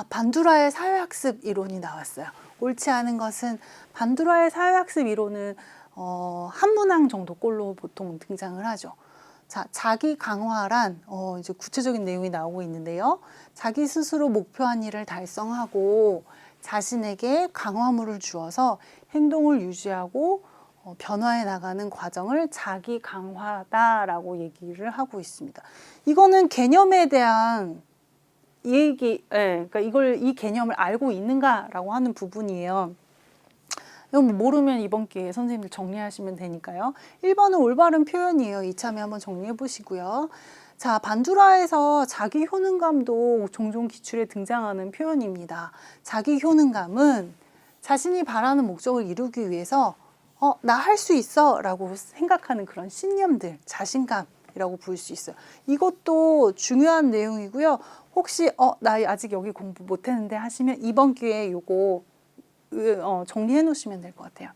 반두라의 사회학습 이론이 나왔어요. 옳지 않은 것은 반두라의 사회학습 이론은 한 문항 정도 꼴로 보통 등장을 하죠. 자, 자기 강화란 이제 구체적인 내용이 나오고 있는데요. 자기 스스로 목표한 일을 달성하고 자신에게 강화물을 주어서 행동을 유지하고 변화해 나가는 과정을 자기 강화다라고 얘기를 하고 있습니다. 이거는 개념에 대한 그러니까 이 개념을 알고 있는가라고 하는 부분이에요. 이거 모르면 이번 기회에 선생님들 정리하시면 되니까요. 1번은 올바른 표현이에요. 이참에 한번 정리해 보시고요. 자, 반두라에서 자기 효능감도 종종 기출에 등장하는 표현입니다. 자기 효능감은 자신이 바라는 목적을 이루기 위해서 나 할 수 있어 라고 생각하는 그런 신념들, 자신감이라고 부를 수 있어요. 이것도 중요한 내용이고요. 혹시 나 아직 여기 공부 못했는데 하시면 이번 기회에 요거 정리해 놓으시면 될 것 같아요.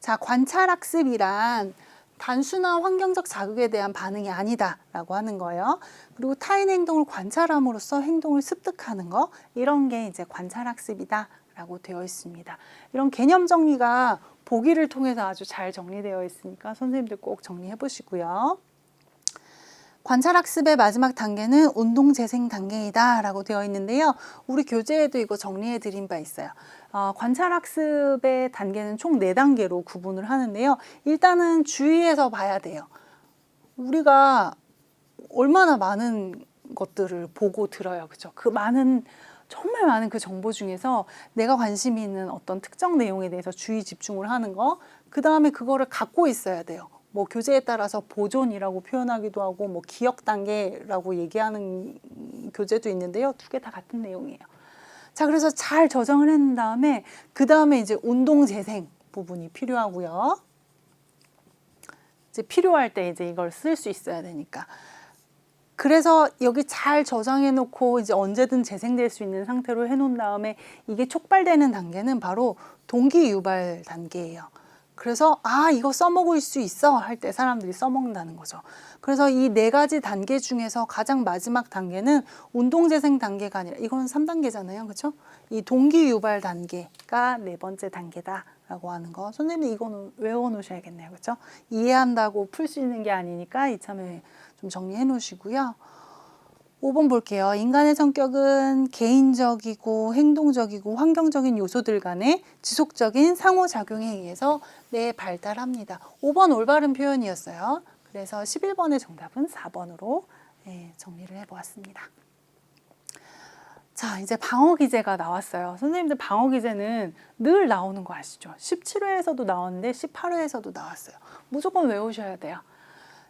자, 관찰학습이란 단순한 환경적 자극에 대한 반응이 아니다 라고 하는 거예요. 그리고 타인 행동을 관찰함으로써 행동을 습득하는 거, 이런 게 이제 관찰학습이다 라고 되어 있습니다. 이런 개념 정리가 보기를 통해서 아주 잘 정리되어 있으니까 선생님들 꼭 정리해 보시고요. 관찰학습의 마지막 단계는 운동재생 단계이다 라고 되어 있는데요. 우리 교재에도 이거 정리해 드린 바 있어요. 관찰학습의 단계는 총 4단계로 구분을 하는데요. 일단은 주의해서 봐야 돼요. 우리가 얼마나 많은 것들을 보고 들어요. 그죠? 정말 많은 그 정보 중에서 내가 관심이 있는 어떤 특정 내용에 대해서 주의 집중을 하는 거, 그 다음에 그거를 갖고 있어야 돼요. 뭐 교재에 따라서 보존이라고 표현하기도 하고 뭐 기억 단계라고 얘기하는 교재도 있는데요. 2개 다 같은 내용이에요. 자, 그래서 잘 저장을 해놓은 다음에 그 다음에 이제 운동 재생 부분이 필요하고요. 이제 필요할 때 이제 이걸 쓸 수 있어야 되니까. 그래서 여기 잘 저장해 놓고 이제 언제든 재생될 수 있는 상태로 해놓은 다음에 이게 촉발되는 단계는 바로 동기 유발 단계예요. 그래서 이거 써먹을 수 있어 할 때 사람들이 써먹는다는 거죠. 그래서 이 4가지 단계 중에서 가장 마지막 단계는 운동재생 단계가 아니라, 이건 3단계잖아요. 그렇죠? 이 동기 유발 단계가 4번째 단계다라고 하는 거. 선생님들 이거는 외워 놓으셔야겠네요. 그렇죠? 이해한다고 풀 수 있는 게 아니니까 이참에 좀 정리해 놓으시고요. 5번 볼게요. 인간의 성격은 개인적이고 행동적이고 환경적인 요소들 간의 지속적인 상호작용에 의해서 발달합니다. 5번 올바른 표현이었어요. 그래서 11번의 정답은 4번으로 정리를 해보았습니다. 자, 이제 방어기제가 나왔어요. 선생님들 방어기제는 늘 나오는 거 아시죠? 17회에서도 나왔는데 18회에서도 나왔어요. 무조건 외우셔야 돼요.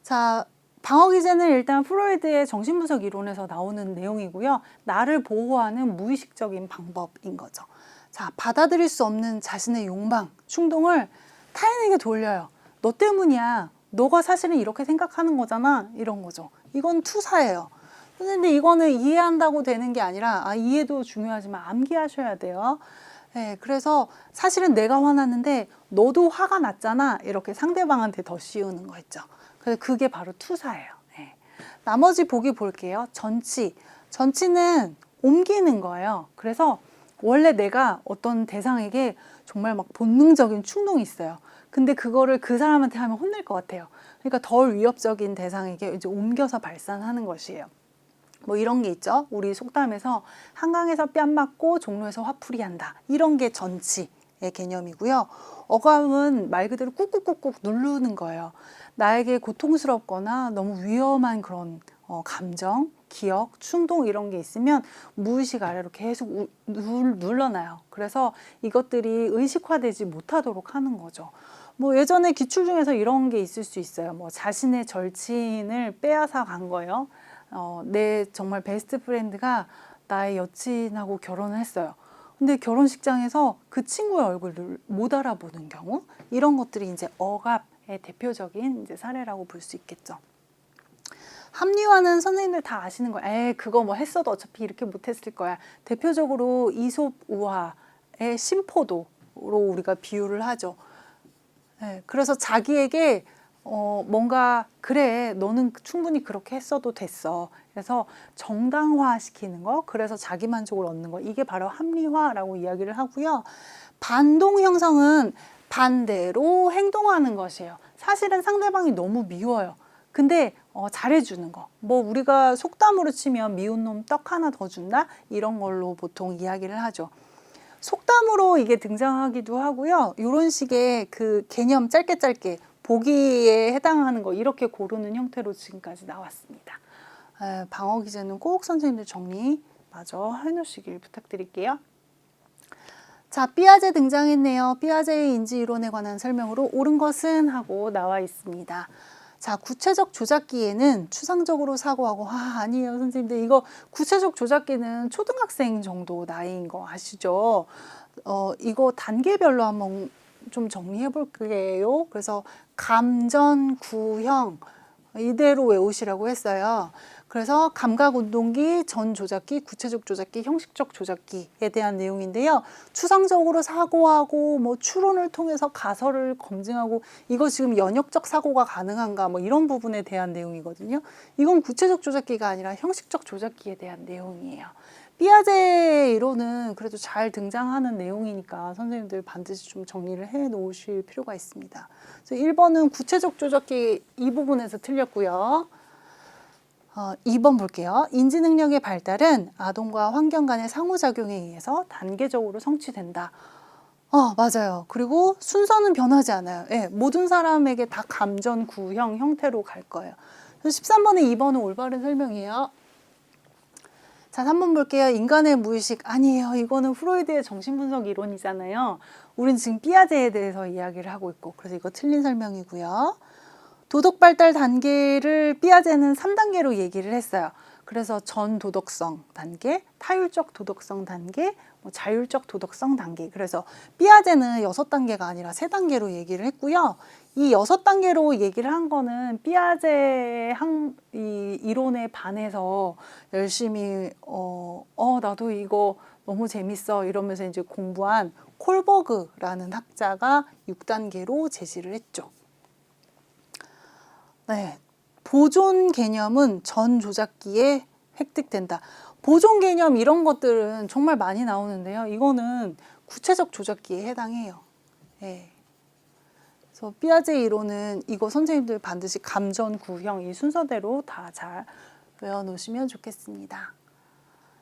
자, 방어기제는 일단 프로이드의 정신분석 이론에서 나오는 내용이고요. 나를 보호하는 무의식적인 방법인 거죠. 자, 받아들일 수 없는 자신의 욕망, 충동을 타인에게 돌려요. 너 때문이야. 너가 사실은 이렇게 생각하는 거잖아. 이런 거죠. 이건 투사예요. 근데 이거는 이해한다고 되는 게 아니라, 이해도 중요하지만 암기하셔야 돼요. 그래서 사실은 내가 화났는데 너도 화가 났잖아. 이렇게 상대방한테 더 씌우는 거 있죠. 그래서 그게 바로 투사예요. 나머지 보기 볼게요. 전치. 전치는 옮기는 거예요. 그래서 원래 내가 어떤 대상에게 정말 막 본능적인 충동이 있어요. 근데 그거를 그 사람한테 하면 혼낼 것 같아요. 그러니까 덜 위협적인 대상에게 이제 옮겨서 발산하는 것이에요. 뭐 이런 게 있죠. 우리 속담에서 한강에서 뺨 맞고 종로에서 화풀이 한다. 이런 게 전치의 개념이고요. 어감은 말 그대로 꾹꾹꾹꾹 누르는 거예요. 나에게 고통스럽거나 너무 위험한 그런 감정, 기억, 충동 이런 게 있으면 무의식 아래로 계속 눌러놔요. 그래서 이것들이 의식화되지 못하도록 하는 거죠. 뭐 예전에 기출 중에서 이런 게 있을 수 있어요. 뭐 자신의 절친을 빼앗아 간 거예요. 내 정말 베스트 프렌드가 나의 여친하고 결혼을 했어요. 근데 결혼식장에서 그 친구의 얼굴을 못 알아보는 경우, 이런 것들이 이제 억압의 대표적인 이제 사례라고 볼 수 있겠죠. 합리화는 선생님들 다 아시는 거예요. 그거 뭐 했어도 어차피 이렇게 못했을 거야. 대표적으로 이솝 우화의 심포도로 우리가 비유를 하죠. 그래서 자기에게 뭔가 그래 너는 충분히 그렇게 했어도 됐어. 그래서 정당화시키는 거, 그래서 자기만족을 얻는 거, 이게 바로 합리화라고 이야기를 하고요. 반동 형성은 반대로 행동하는 것이에요. 사실은 상대방이 너무 미워요. 근데 잘해주는 거. 뭐 우리가 속담으로 치면 미운 놈 떡 하나 더 준다? 이런 걸로 보통 이야기를 하죠. 속담으로 이게 등장하기도 하고요. 이런 식의 그 개념 짧게 보기에 해당하는 거 이렇게 고르는 형태로 지금까지 나왔습니다. 방어 기제는 꼭 선생님들 정리 마저 해놓으시길 부탁드릴게요. 자, 삐아제 등장했네요. 삐아제의 인지 이론에 관한 설명으로 옳은 것은 하고 나와 있습니다. 자, 구체적 조작기에는 추상적으로 사고하고, 아니에요 선생님들, 이거 구체적 조작기는 초등학생 정도 나이인 거 아시죠? 이거 단계별로 한번 좀 정리해 볼게요. 그래서 감전, 구형 이대로 외우시라고 했어요. 그래서 감각운동기, 전조작기, 구체적 조작기, 형식적 조작기에 대한 내용인데요. 추상적으로 사고하고 뭐 추론을 통해서 가설을 검증하고, 이거 지금 연역적 사고가 가능한가 뭐 이런 부분에 대한 내용이거든요. 이건 구체적 조작기가 아니라 형식적 조작기에 대한 내용이에요. 삐아제 이론은 그래도 잘 등장하는 내용이니까 선생님들 반드시 좀 정리를 해 놓으실 필요가 있습니다. 그래서 1번은 구체적 조작기 이 부분에서 틀렸고요. 2번 볼게요. 인지 능력의 발달은 아동과 환경 간의 상호작용에 의해서 단계적으로 성취된다. 맞아요. 그리고 순서는 변하지 않아요. 네, 모든 사람에게 다 감전, 구형 형태로 갈 거예요. 13번에 2번은 올바른 설명이에요. 자, 3번 볼게요. 인간의 무의식. 아니에요. 이거는 프로이드의 정신분석 이론이잖아요. 우린 지금 삐아제에 대해서 이야기를 하고 있고, 그래서 이거 틀린 설명이고요. 도덕 발달 단계를 삐아제는 3단계로 얘기를 했어요. 그래서 전도덕성 단계, 타율적 도덕성 단계, 자율적 도덕성 단계. 그래서 삐아제는 6단계가 아니라 3단계로 얘기를 했고요. 이 6단계로 얘기를 한 거는 삐아제 이 이론에 반해서 열심히 나도 이거 너무 재밌어 이러면서 이제 공부한 콜버그라는 학자가 6단계로 제시를 했죠. 네, 보존 개념은 전 조작기에 획득된다. 보존 개념 이런 것들은 정말 많이 나오는데요. 이거는 구체적 조작기에 해당해요. 네. 그래서 삐아제 이론은 이거 선생님들 반드시 감전, 구형 이 순서대로 다 잘 외워놓으시면 좋겠습니다.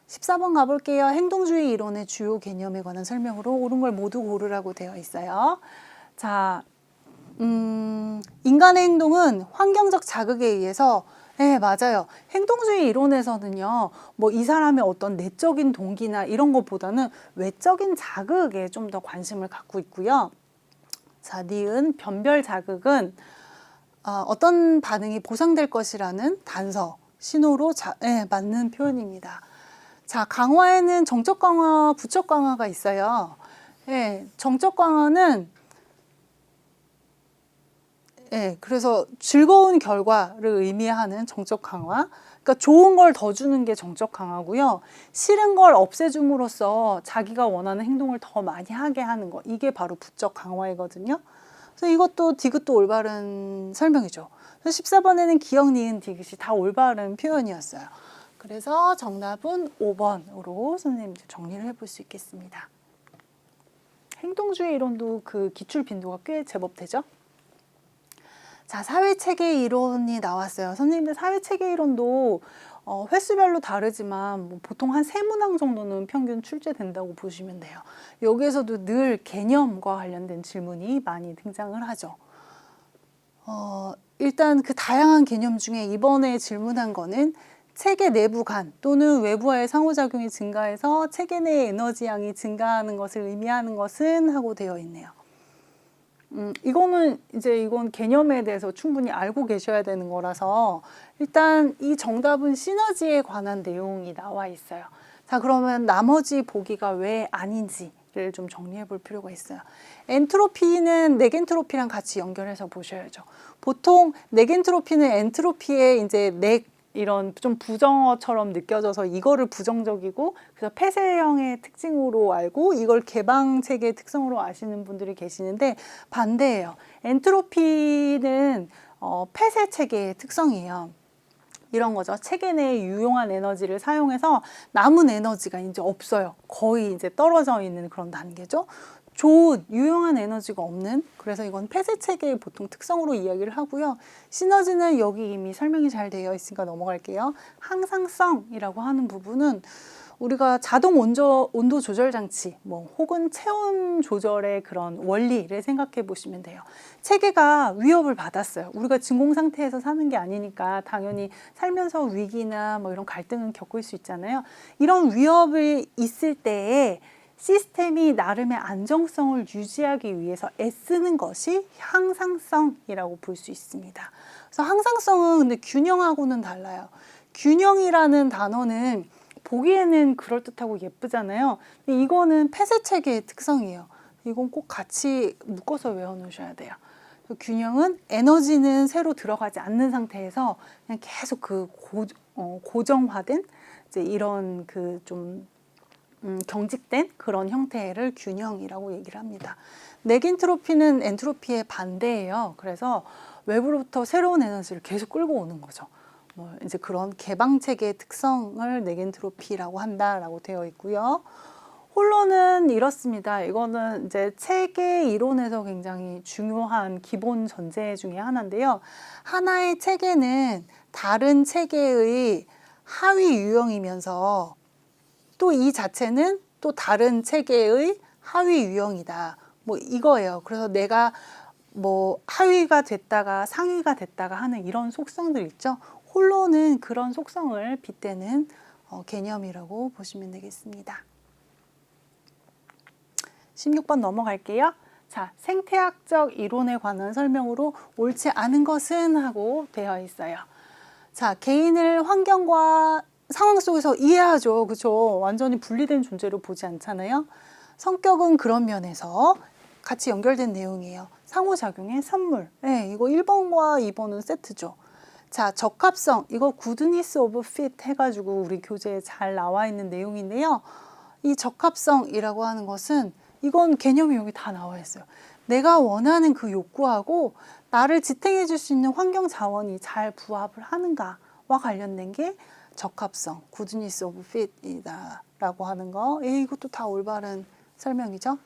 14번 가볼게요. 행동주의 이론의 주요 개념에 관한 설명으로 옳은 걸 모두 고르라고 되어 있어요. 자, 인간의 행동은 환경적 자극에 의해서, 네, 맞아요. 행동주의 이론에서는요, 뭐 이 사람의 어떤 내적인 동기나 이런 것보다는 외적인 자극에 좀 더 관심을 갖고 있고요. 자, 니은 변별 자극은 어떤 반응이 보상될 것이라는 단서, 신호로 맞는 표현입니다. 자, 강화에는 정적 강화, 부적 강화가 있어요. 정적 강화는 그래서 즐거운 결과를 의미하는 정적 강화. 그러니까 좋은 걸 더 주는 게 정적 강화고요. 싫은 걸 없애줌으로써 자기가 원하는 행동을 더 많이 하게 하는 거. 이게 바로 부적 강화이거든요. 그래서 이것도 디귿도 올바른 설명이죠. 그래서 14번에는 기억, 니은, 디귿이 다 올바른 표현이었어요. 그래서 정답은 5번으로 선생님들 정리를 해볼 수 있겠습니다. 행동주의 이론도 그 기출 빈도가 꽤 제법 되죠. 자, 사회체계 이론이 나왔어요. 선생님들 사회체계 이론도 횟수별로 다르지만 뭐 보통 한 3문항 정도는 평균 출제된다고 보시면 돼요. 여기에서도 늘 개념과 관련된 질문이 많이 등장을 하죠. 일단 그 다양한 개념 중에 이번에 질문한 거는 체계 내부 간 또는 외부와의 상호작용이 증가해서 체계 내의 에너지 양이 증가하는 것을 의미하는 것은 하고 되어 있네요. 이건 개념에 대해서 충분히 알고 계셔야 되는 거라서 일단 이 정답은 시너지에 관한 내용이 나와 있어요. 자, 그러면 나머지 보기가 왜 아닌지를 좀 정리해 볼 필요가 있어요. 엔트로피는 네겐트로피랑 같이 연결해서 보셔야죠. 보통 네겐트로피는 엔트로피의 이제 이런 좀 부정어처럼 느껴져서 이거를 부정적이고 그래서 폐쇄형의 특징으로 알고 이걸 개방체계의 특성으로 아시는 분들이 계시는데 반대예요. 엔트로피는 폐쇄 체계의 특성이에요. 이런 거죠. 체계 내에 유용한 에너지를 사용해서 남은 에너지가 이제 없어요. 거의 이제 떨어져 있는 그런 단계죠. 좋은 유용한 에너지가 없는, 그래서 이건 폐쇄 체계의 보통 특성으로 이야기를 하고요. 시너지는 여기 이미 설명이 잘 되어 있으니까 넘어갈게요. 항상성이라고 하는 부분은 우리가 자동 온도 조절 장치, 혹은 체온 조절의 그런 원리를 생각해 보시면 돼요. 체계가 위협을 받았어요. 우리가 진공 상태에서 사는 게 아니니까 당연히 살면서 위기나 이런 갈등은 겪을 수 있잖아요. 이런 위협이 있을 때에 시스템이 나름의 안정성을 유지하기 위해서 애쓰는 것이 항상성이라고 볼 수 있습니다. 그래서 항상성은 근데 균형하고는 달라요. 균형이라는 단어는 보기에는 그럴듯하고 예쁘잖아요. 근데 이거는 폐쇄 체계의 특성이에요. 이건 꼭 같이 묶어서 외워놓으셔야 돼요. 균형은 에너지는 새로 들어가지 않는 상태에서 그냥 계속 그 고정화된 이제 이런 그 좀 경직된 그런 형태를 균형이라고 얘기를 합니다. 네긴트로피는 엔트로피의 반대예요. 그래서 외부로부터 새로운 에너지를 계속 끌고 오는 거죠. 이제 그런 개방 체계의 특성을 네겐트로피라고 한다라고 되어 있고요. 홀로는 이렇습니다. 이거는 이제 체계 이론에서 굉장히 중요한 기본 전제 중에 하나인데요. 하나의 체계는 다른 체계의 하위 유형이면서 또 이 자체는 또 다른 체계의 하위 유형이다. 이거예요. 그래서 내가 하위가 됐다가 상위가 됐다가 하는 이런 속성들 있죠. 홀로는 그런 속성을 빗대는 개념이라고 보시면 되겠습니다. 16번 넘어갈게요. 자, 생태학적 이론에 관한 설명으로 옳지 않은 것은 하고 되어 있어요. 자, 개인을 환경과 상황 속에서 이해하죠. 그렇죠? 완전히 분리된 존재로 보지 않잖아요. 성격은 그런 면에서 같이 연결된 내용이에요. 상호작용의 선물. 네, 이거 1번과 2번은 세트죠. 자, 적합성. 이거 goodness of fit 해가지고 우리 교재에 잘 나와 있는 내용인데요. 이 적합성이라고 하는 것은 이건 개념이 여기 다 나와 있어요. 내가 원하는 그 욕구하고 나를 지탱해 줄 수 있는 환경 자원이 잘 부합을 하는가와 관련된 게 적합성, goodness of fit이다 라고 하는 거. 이것도 다 올바른 설명이죠.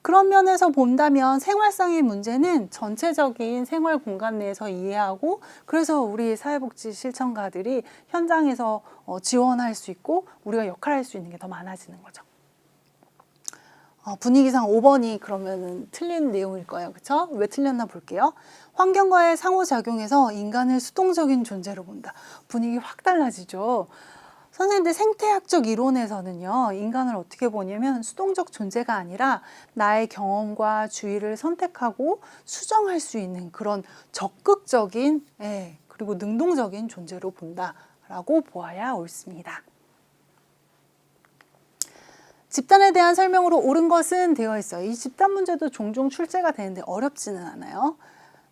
그런 면에서 본다면 생활상의 문제는 전체적인 생활 공간 내에서 이해하고, 그래서 우리 사회복지 실천가들이 현장에서 지원할 수 있고 우리가 역할할 수 있는 게 더 많아지는 거죠. 분위기상 5번이 그러면은 틀린 내용일 거예요. 그렇죠? 왜 틀렸나 볼게요. 환경과의 상호작용에서 인간을 수동적인 존재로 본다. 분위기 확 달라지죠. 선생님들 생태학적 이론에서는요, 인간을 어떻게 보냐면 수동적 존재가 아니라 나의 경험과 주의를 선택하고 수정할 수 있는 그런 적극적인, 그리고 능동적인 존재로 본다라고 보아야 옳습니다. 집단에 대한 설명으로 옳은 것은 되어 있어요. 이 집단 문제도 종종 출제가 되는데 어렵지는 않아요.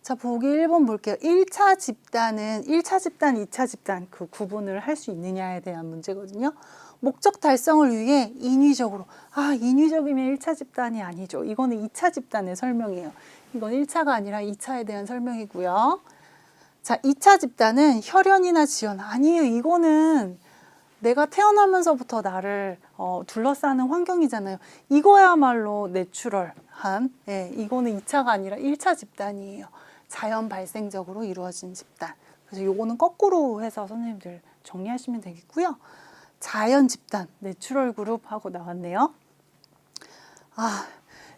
자, 보기 1번 볼게요. 1차 집단은 1차 집단, 2차 집단 그 구분을 할 수 있느냐에 대한 문제거든요. 목적 달성을 위해 인위적으로, 인위적이면 1차 집단이 아니죠. 이거는 2차 집단의 설명이에요. 이건 1차가 아니라 2차에 대한 설명이고요. 자, 2차 집단은 혈연이나 지연. 아니에요. 이거는 내가 태어나면서부터 나를 둘러싸는 환경이잖아요. 이거야말로 내추럴한, 이거는 2차가 아니라 1차 집단이에요. 자연 발생적으로 이루어진 집단. 그래서 요거는 거꾸로 해서 선생님들 정리하시면 되겠고요. 자연 집단, 내추럴 그룹 하고 나왔네요.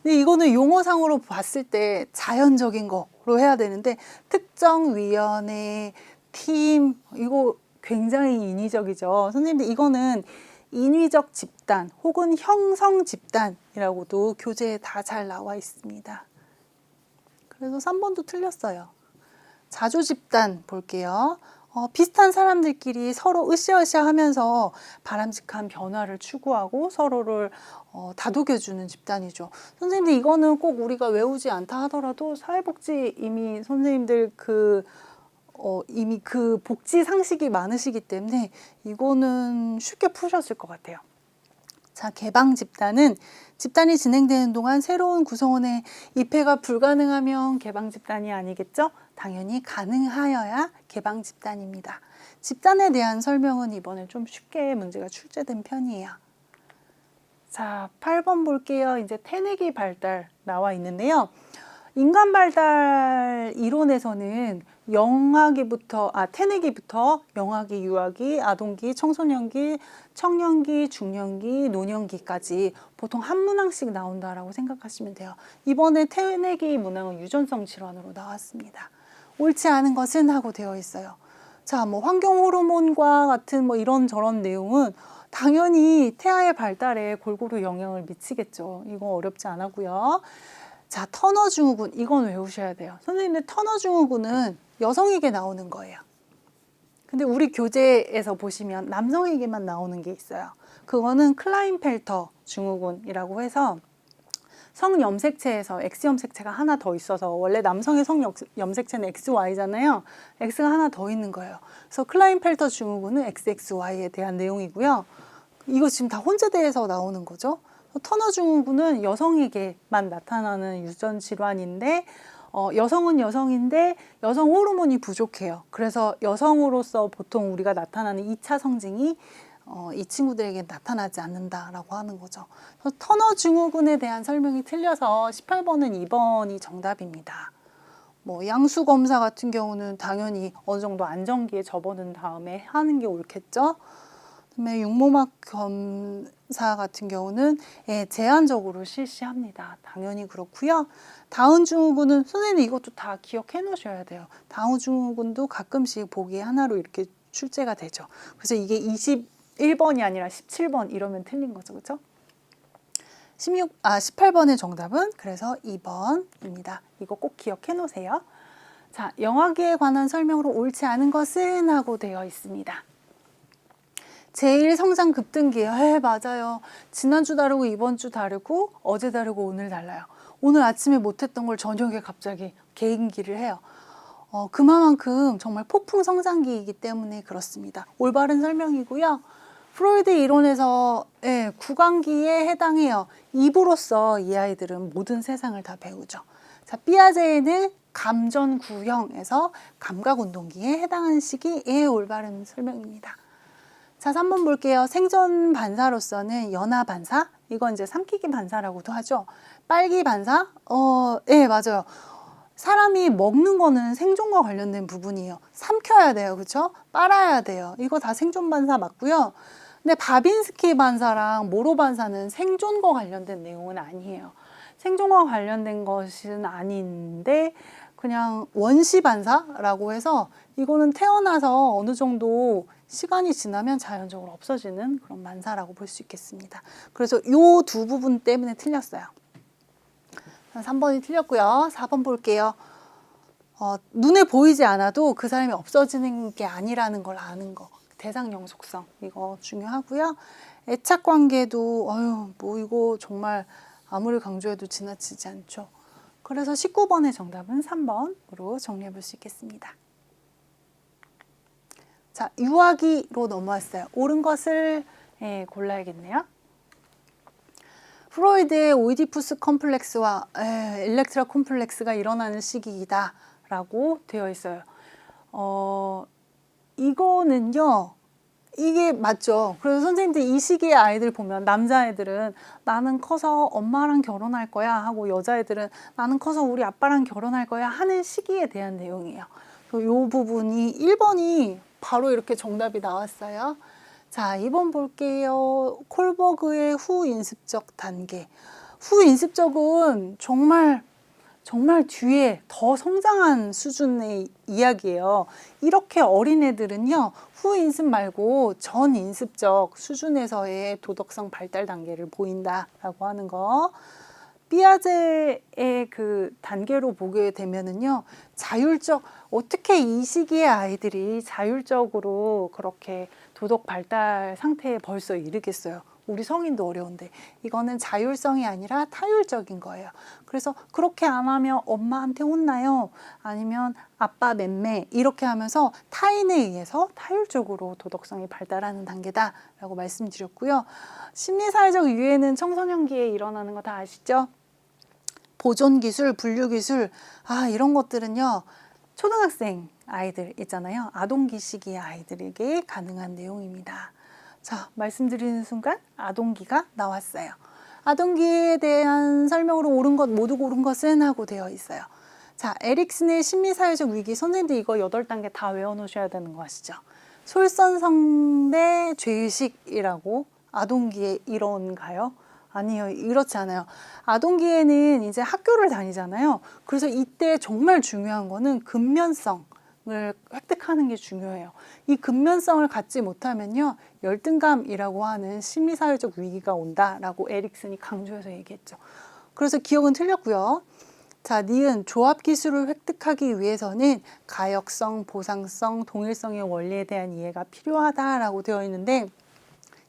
근데 이거는 용어상으로 봤을 때 자연적인 거로 해야 되는데, 특정 위원회, 팀, 이거 굉장히 인위적이죠. 선생님들 이거는 인위적 집단 혹은 형성 집단이라고도 교재에 다 잘 나와 있습니다. 그래서 3번도 틀렸어요. 자조 집단 볼게요. 비슷한 사람들끼리 서로 으쌰으쌰 하면서 바람직한 변화를 추구하고 서로를 다독여주는 집단이죠. 선생님들 이거는 꼭 우리가 외우지 않다 하더라도 사회복지 이미 선생님들 이미 그 복지 상식이 많으시기 때문에 이거는 쉽게 푸셨을 것 같아요. 자, 개방 집단은 집단이 진행되는 동안 새로운 구성원의 입회가 불가능하면 개방 집단이 아니겠죠? 당연히 가능하여야 개방 집단입니다. 집단에 대한 설명은 이번에 좀 쉽게 문제가 출제된 편이에요. 자, 8번 볼게요. 이제 태내기 발달 나와 있는데요. 인간 발달 이론에서는 태내기부터 영아기, 유아기, 아동기, 청소년기, 청년기, 중년기, 노년기까지 보통 한 문항씩 나온다라고 생각하시면 돼요. 이번에 태내기 문항은 유전성 질환으로 나왔습니다. 옳지 않은 것은 하고 되어 있어요. 자, 뭐 환경 호르몬과 같은 뭐 이런저런 내용은 당연히 태아의 발달에 골고루 영향을 미치겠죠. 이거 어렵지 않았고요. 자, 터너 증후군 이건 외우셔야 돼요. 선생님들 터너 증후군은 여성에게 나오는 거예요. 근데 우리 교재에서 보시면 남성에게만 나오는 게 있어요. 그거는 클라인펠터 증후군이라고 해서 성염색체에서 X염색체가 하나 더 있어서 원래 남성의 성염색체는 XY잖아요. X가 하나 더 있는 거예요. 그래서 클라인펠터 증후군은 XXY에 대한 내용이고요. 이거 지금 다 혼재돼서 나오는 거죠. 터너 증후군은 여성에게만 나타나는 유전 질환인데 여성은 여성인데 여성 호르몬이 부족해요. 그래서 여성으로서 보통 우리가 나타나는 2차 성징이 이 친구들에게 나타나지 않는다라고 하는 거죠. 터너 증후군에 대한 설명이 틀려서 18번은 2번이 정답입니다. 뭐 양수 검사 같은 경우는 당연히 어느 정도 안정기에 접어든 다음에 하는 게 옳겠죠. 그다음에 육모막 검사 같은 경우는 제한적으로 실시합니다. 당연히 그렇고요. 다운 증후군은 선생님 이것도 다 기억해 놓으셔야 돼요. 다운 증후군도 가끔씩 보기 하나로 이렇게 출제가 되죠. 그래서 이게 21번이 아니라 17번 이러면 틀린 거죠. 그렇죠? 18번의 정답은 그래서 2번입니다. 이거 꼭 기억해 놓으세요. 자, 영아기에 관한 설명으로 옳지 않은 것은 하고 되어 있습니다. 제1성장 급등기예요. 맞아요. 지난주 다르고 이번 주 다르고 어제 다르고 오늘 달라요. 오늘 아침에 못했던 걸 저녁에 갑자기 개인기를 해요. 그만큼 정말 폭풍 성장기이기 때문에 그렇습니다. 올바른 설명이고요. 프로이드 이론에서 구강기에 해당해요. 입으로써 이 아이들은 모든 세상을 다 배우죠. 자, 삐아제는 감전구형에서 감각운동기에 해당하는 시기의 올바른 설명입니다. 자, 3번 볼게요. 생존 반사로서는 연화 반사, 이건 이제 삼키기 반사라고도 하죠. 빨기 반사, 맞아요. 사람이 먹는 거는 생존과 관련된 부분이에요. 삼켜야 돼요, 그렇죠? 빨아야 돼요. 이거 다 생존 반사 맞고요. 근데 바빈스키 반사랑 모로 반사는 생존과 관련된 내용은 아니에요. 생존과 관련된 것은 아닌데 그냥 원시 반사라고 해서 이거는 태어나서 어느 정도 시간이 지나면 자연적으로 없어지는 그런 반사라고 볼 수 있겠습니다. 그래서 이 두 부분 때문에 틀렸어요. 3번이 틀렸고요. 4번 볼게요. 눈에 보이지 않아도 그 사람이 없어지는 게 아니라는 걸 아는 거. 대상영 속성 이거 중요하고요. 애착관계도 뭐 이거 정말 아무리 강조해도 지나치지 않죠. 그래서 19번의 정답은 3번으로 정리해 볼 수 있겠습니다. 자, 유아기로 넘어왔어요. 옳은 것을 골라야겠네요. 프로이드의 오이디푸스 컴플렉스와 엘렉트라 콤플렉스가 일어나는 시기이다 라고 되어 있어요. 이거는요, 이게 맞죠. 그래서 선생님들 이 시기의 아이들 보면 남자애들은 나는 커서 엄마랑 결혼할 거야 하고 여자애들은 나는 커서 우리 아빠랑 결혼할 거야 하는 시기에 대한 내용이에요. 이 부분이 1번이 바로 이렇게 정답이 나왔어요. 자, 2번 볼게요. 콜버그의 후인습적 단계. 후인습적은 정말 뒤에 더 성장한 수준의 이야기예요. 이렇게 어린애들은요, 후인습 말고 전인습적 수준에서의 도덕성 발달 단계를 보인다라고 하는 거. 삐아제의 그 단계로 보게 되면은요, 어떻게 이 시기의 아이들이 자율적으로 그렇게 도덕 발달 상태에 벌써 이르겠어요. 우리 성인도 어려운데 이거는 자율성이 아니라 타율적인 거예요. 그래서 그렇게 안 하면 엄마한테 혼나요. 아니면 아빠 맴매 이렇게 하면서 타인에 의해서 타율적으로 도덕성이 발달하는 단계다라고 말씀드렸고요. 심리사회적 유해는 청소년기에 일어나는 거 다 아시죠? 보존기술, 분류기술 이런 것들은요. 초등학생 아이들 있잖아요. 아동기 시기의 아이들에게 가능한 내용입니다. 자, 말씀드리는 순간 아동기가 나왔어요. 아동기에 대한 설명으로 옳은 것, 모두 옳은 것은 하고 되어 있어요. 자, 에릭슨의 심리사회적 위기. 선생님들 이거 8단계 다 외워놓으셔야 되는 거 아시죠? 솔선성대 죄의식이라고 아동기에 이런가요? 아니요, 이렇지 않아요. 아동기에는 이제 학교를 다니잖아요. 그래서 이때 정말 중요한 거는 근면성을 획득하는 게 중요해요. 이 근면성을 갖지 못하면요, 열등감이라고 하는 심리사회적 위기가 온다라고 에릭슨이 강조해서 얘기했죠. 그래서 기억은 틀렸고요. 자, 니은 조합기술을 획득하기 위해서는 가역성, 보상성, 동일성의 원리에 대한 이해가 필요하다라고 되어 있는데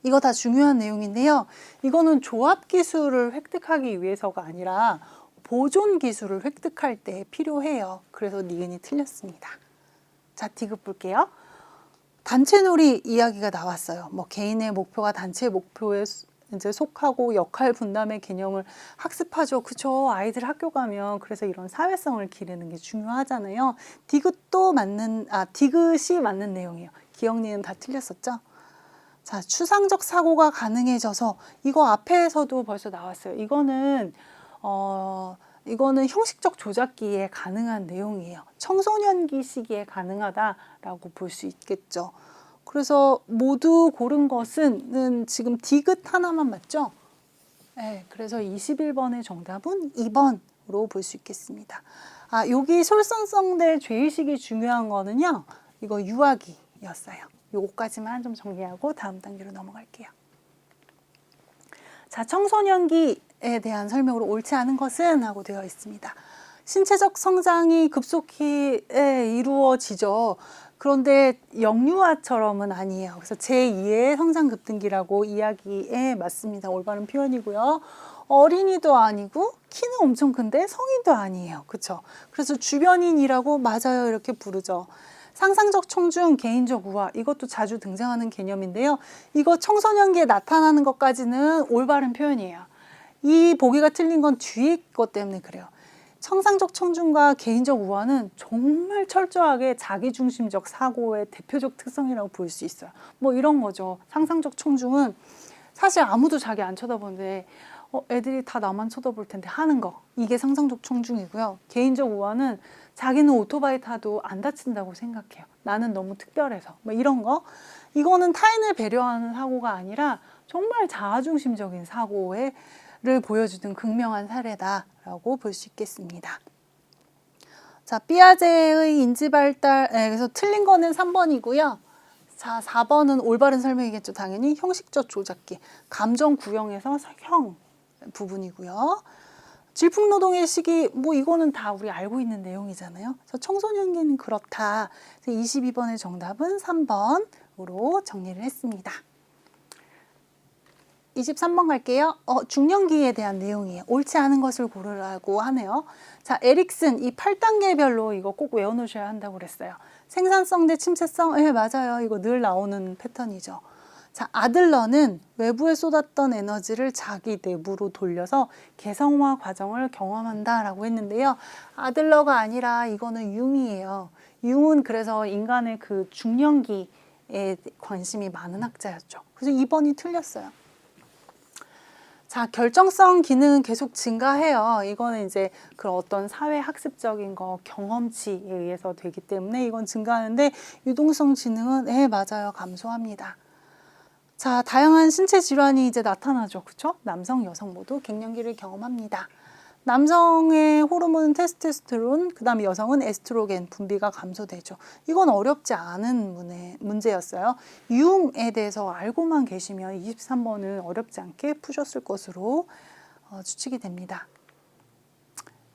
이거 다 중요한 내용인데요. 이거는 조합 기술을 획득하기 위해서가 아니라 보존 기술을 획득할 때 필요해요. 그래서 니은이 틀렸습니다. 자, 디귿 볼게요. 단체놀이 이야기가 나왔어요. 뭐 개인의 목표가 단체 목표에 이제 속하고 역할 분담의 개념을 학습하죠. 그쵸? 아이들 학교 가면 그래서 이런 사회성을 기르는 게 중요하잖아요. 디귿도 디귿이 맞는 내용이에요. 기억, 니은 다 틀렸었죠? 자, 추상적 사고가 가능해져서 이거 앞에서도 벌써 나왔어요. 이거는 형식적 조작기에 가능한 내용이에요. 청소년기 시기에 가능하다라고 볼 수 있겠죠. 그래서 모두 고른 것은 지금 디귿 하나만 맞죠? 네, 그래서 21번의 정답은 2번으로 볼 수 있겠습니다. 여기 솔선성대 죄의식이 중요한 거는요. 이거 유아기였어요. 요거까지만 좀 정리하고 다음 단계로 넘어갈게요. 자, 청소년기에 대한 설명으로 옳지 않은 것은 하고 되어 있습니다. 신체적 성장이 급속히 이루어지죠. 그런데 영유아처럼은 아니에요. 그래서 제2의 성장 급등기라고 이야기에 맞습니다. 올바른 표현이고요. 어린이도 아니고 키는 엄청 큰데 성인도 아니에요. 그렇죠? 그래서 주변인이라고 맞아요. 이렇게 부르죠. 상상적 청중, 개인적 우화 이것도 자주 등장하는 개념인데요. 이거 청소년기에 나타나는 것까지는 올바른 표현이에요. 이 보기가 틀린 건 뒤에 것 때문에 그래요. 상상적 청중과 개인적 우화는 정말 철저하게 자기중심적 사고의 대표적 특성이라고 볼 수 있어요. 뭐 이런 거죠. 상상적 청중은 사실 아무도 자기 안 쳐다보는데 애들이 다 나만 쳐다볼 텐데 하는 거. 이게 상상적 청중이고요. 개인적 우화는 자기는 오토바이 타도 안 다친다고 생각해요. 나는 너무 특별해서. 뭐 이런 거. 이거는 타인을 배려하는 사고가 아니라 정말 자아중심적인 사고를 보여주는 극명한 사례다라고 볼 수 있겠습니다. 자, 삐아제의 인지발달, 그래서 틀린 거는 3번이고요. 자, 4번은 올바른 설명이겠죠. 당연히 형식적 조작기. 감정 구형에서 형 부분이고요. 질풍노동의 시기, 뭐 이거는 다 우리 알고 있는 내용이잖아요. 그래서 청소년기는 그렇다. 22번의 정답은 3번으로 정리를 했습니다. 23번 갈게요. 중년기에 대한 내용이에요. 옳지 않은 것을 고르라고 하네요. 자, 에릭슨 이 8단계별로 이거 꼭 외워놓으셔야 한다고 그랬어요. 생산성 대 침체성, 맞아요. 이거 늘 나오는 패턴이죠. 자, 아들러는 외부에 쏟았던 에너지를 자기 내부로 돌려서 개성화 과정을 경험한다라고 했는데요. 아들러가 아니라 이거는 융이에요. 융은 그래서 인간의 그 중년기에 관심이 많은 학자였죠. 그래서 2번이 틀렸어요. 자, 결정성 기능은 계속 증가해요. 이거는 이제 그 어떤 사회 학습적인 거, 경험치에 의해서 되기 때문에 이건 증가하는데 유동성 지능은 맞아요. 감소합니다. 자, 다양한 신체 질환이 이제 나타나죠. 그쵸? 남성, 여성 모두 갱년기를 경험합니다. 남성의 호르몬은 테스토스테론, 그 다음에 여성은 에스트로겐 분비가 감소되죠. 이건 어렵지 않은 문제였어요. 융에 대해서 알고만 계시면 23번은 어렵지 않게 푸셨을 것으로 추측이 됩니다.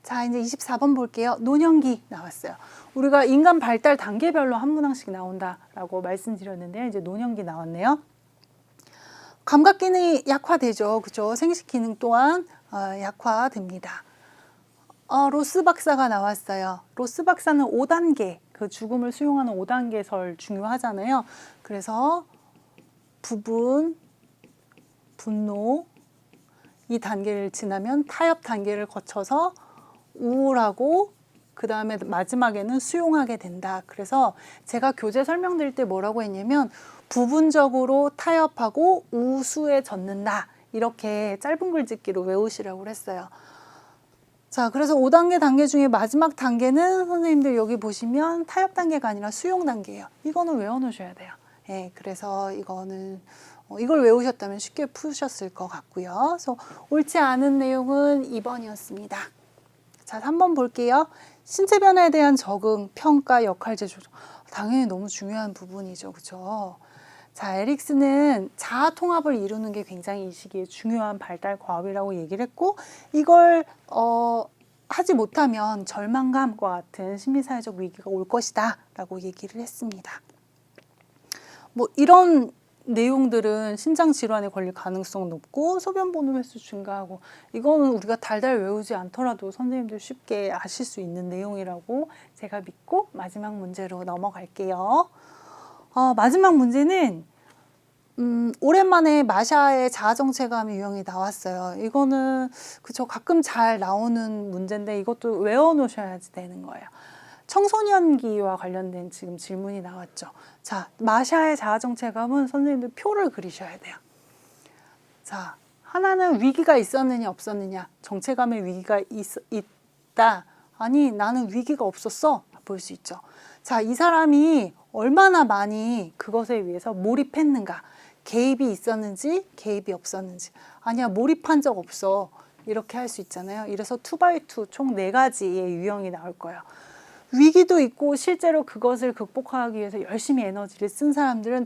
자, 이제 24번 볼게요. 노년기 나왔어요. 우리가 인간 발달 단계별로 한 문항씩 나온다라고 말씀드렸는데요. 이제 노년기 나왔네요. 감각 기능이 약화되죠. 그죠? 생식 기능 또한 약화됩니다. 로스 박사가 나왔어요. 로스 박사는 5단계, 그 죽음을 수용하는 5단계설 중요하잖아요. 그래서 부분, 분노, 이 단계를 지나면 타협 단계를 거쳐서 우울하고 그 다음에 마지막에는 수용하게 된다. 그래서 제가 교재 설명드릴 때 뭐라고 했냐면 부분적으로 타협하고 우수에 젖는다. 이렇게 짧은 글짓기로 외우시라고 했어요. 자, 그래서 5단계 단계 중에 마지막 단계는 선생님들 여기 보시면 타협 단계가 아니라 수용 단계예요. 이거는 외워놓으셔야 돼요. 예, 그래서 이걸 외우셨다면 쉽게 푸셨을 것 같고요. 그래서 옳지 않은 내용은 2번이었습니다. 자, 3번 볼게요. 신체 변화에 대한 적응, 평가, 역할제 조정. 당연히 너무 중요한 부분이죠. 그렇죠? 자, 에릭슨은 자아 통합을 이루는 게 굉장히 이 시기에 중요한 발달 과업이라고 얘기를 했고, 이걸 하지 못하면 절망감과 같은 심리사회적 위기가 올 것이다 라고 얘기를 했습니다. 뭐 이런 내용들은 신장 질환에 걸릴 가능성 높고 소변 보는 횟수 증가하고, 이거는 우리가 달달 외우지 않더라도 선생님들 쉽게 아실 수 있는 내용이라고 제가 믿고 마지막 문제로 넘어갈게요. 마지막 문제는 오랜만에 마샤의 자아정체감 유형이 나왔어요. 이거는 그쵸, 가끔 잘 나오는 문제인데 이것도 외워놓으셔야 되는 거예요. 청소년기와 관련된 지금 질문이 나왔죠. 자, 마샤의 자아정체감은 선생님들 표를 그리셔야 돼요. 자, 하나는 위기가 있었느냐 없었느냐. 정체감의 위기가 있다. 아니, 나는 위기가 없었어. 볼 수 있죠. 자, 이 사람이 얼마나 많이 그것에 위해서 몰입했는가. 개입이 있었는지 개입이 없었는지. 아니야, 몰입한 적 없어. 이렇게 할 수 있잖아요. 이래서 2x2 총 4가지의 유형이 나올 거예요. 위기도 있고 실제로 그것을 극복하기 위해서 열심히 에너지를 쓴 사람들은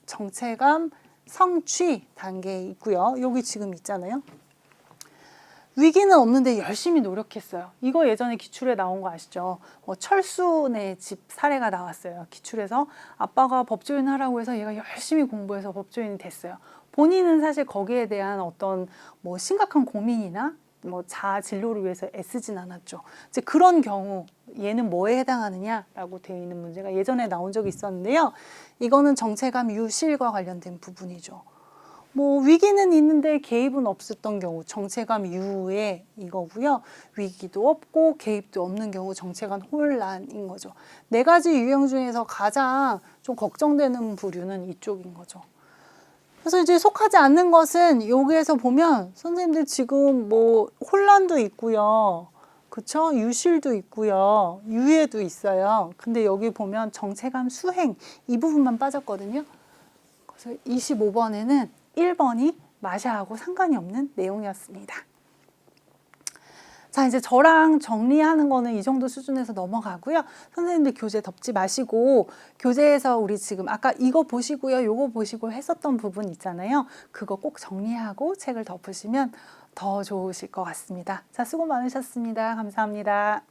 정체감 성취 단계에 있고요. 여기 지금 있잖아요. 위기는 없는데 열심히 노력했어요. 이거 예전에 기출에 나온 거 아시죠? 철수네 집 사례가 나왔어요. 기출에서 아빠가 법조인 하라고 해서 얘가 열심히 공부해서 법조인이 됐어요. 본인은 사실 거기에 대한 어떤 심각한 고민이나 자아 진로를 위해서 애쓰진 않았죠. 이제 그런 경우 얘는 뭐에 해당하느냐라고 되어 있는 문제가 예전에 나온 적이 있었는데요. 이거는 정체감 유실과 관련된 부분이죠. 위기는 있는데 개입은 없었던 경우 정체감 유의 이거고요. 위기도 없고 개입도 없는 경우 정체감 혼란인 거죠. 4가지 유형 중에서 가장 좀 걱정되는 부류는 이쪽인 거죠. 그래서 이제 속하지 않는 것은 여기에서 보면 선생님들 지금 혼란도 있고요. 그쵸? 유실도 있고요. 유예도 있어요. 근데 여기 보면 정체감 수행 이 부분만 빠졌거든요. 그래서 25번에는 1번이 마샤하고 상관이 없는 내용이었습니다. 자, 이제 저랑 정리하는 거는 이 정도 수준에서 넘어가고요. 선생님들 교재 덮지 마시고 교재에서 우리 지금 아까 이거 보시고요, 요거 보시고 했었던 부분 있잖아요. 그거 꼭 정리하고 책을 덮으시면 더 좋으실 것 같습니다. 자, 수고 많으셨습니다. 감사합니다.